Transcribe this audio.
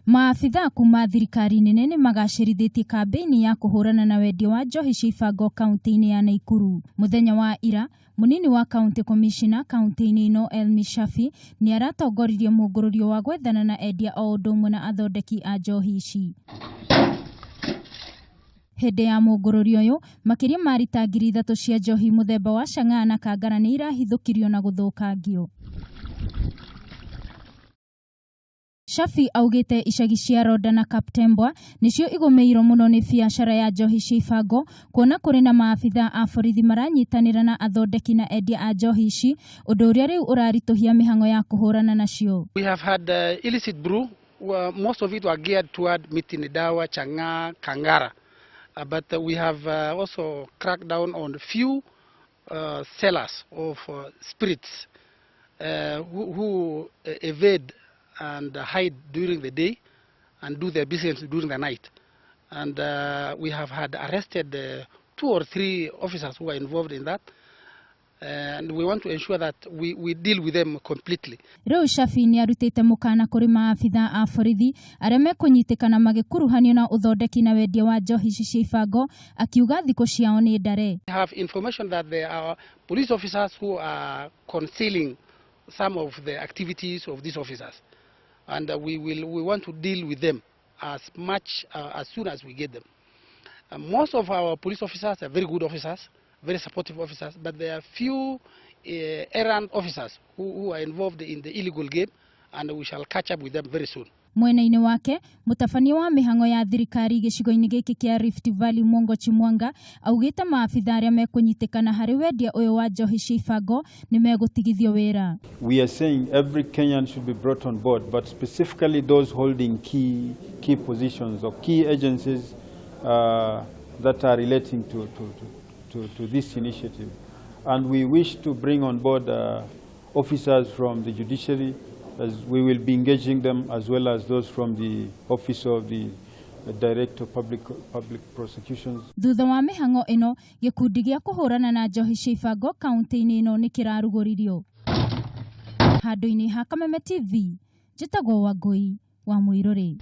Maafitha kuma thirikari nene nĩ magacĩrithĩtie kambĩini ya kũhũrana na wendia wa njohi cia ibango kaunti-inĩ ya Nakuru. Mũthenya wa ira, munini wa county commissioner kaunti-inĩ ĩno Elmi Shafi nĩ aratongoririe mũngũrũrio wa gwethana na endia o ũndũ ũmwe na athondeki a njohi ici. Hĩndĩ ya mũngũrũrio ũyũ, makĩria ma rita 3,000 cia njohi mũthemba wa Chang'aa na Kangara nĩ irahithũkirio na gũthũkangio. Shafi augite icagi cia Roda na Kaptembwa nicio igũmĩirwo mũno nĩ biacara ya njohi cia ibango, kuona kũrĩ na maafitha a borithi maranyitanĩra na athondeki na endia a njohi ici, ũndũ ũrĩa rĩu ũraritũhia mĩhang'o ya kũhũrana nacio. We have had illicit brew, most of it were geared toward Miti Dawa, Chang'aa, Kangara. But we have also cracked down on few sellers of spirits who evade and hide during the day and do their business during the night. And we have had arrested 2 or 3 officers who are involved in that. And we want to ensure that we deal with them completely. Rĩu Shafi nĩ arutĩte mũkana kũrĩ maafitha a borithi arĩa mekũnyitĩkana magĩkuruhanio na ũthondeki na wendia wa njohi cia ibango, akiuga thikũ ciao nĩ ndare. We have information that there are police officers who are concealing some of the activities of these officers, and we want to deal with them as soon as we get them. Most of our police officers are very good officers, very supportive officers, but there are few errant officers who are involved in the illegal game, and we shall catch up with them very soon. Mwena-inĩ wake, mũtabania wa mĩhang'o ya thirikari gĩcigo-inĩ gĩkĩ kĩa Rift Valley Mwongochi Mwanga augĩte maafitha arĩa mekũnyitĩkana harĩ wendia ũyũ wa njohi cia ibango nĩ megũtigithio wĩra. We are saying every Kenyan should be brought on board, but specifically those holding key positions or key agencies that are relating to this initiative. And we wish to bring on board officers from the judiciary, as we will be engaging them, as well as those from the Office of the Director of Public Prosecutions. Thutha wa mĩhang'o ĩno, gĩkundi gĩa kũhũrana na njohi cia ibango kaunti-inĩ ĩno nĩ kĩrarugũririo. Handũ-inĩ ha Kameme TV, njĩtagwo Wangui wa Mũirũrĩ.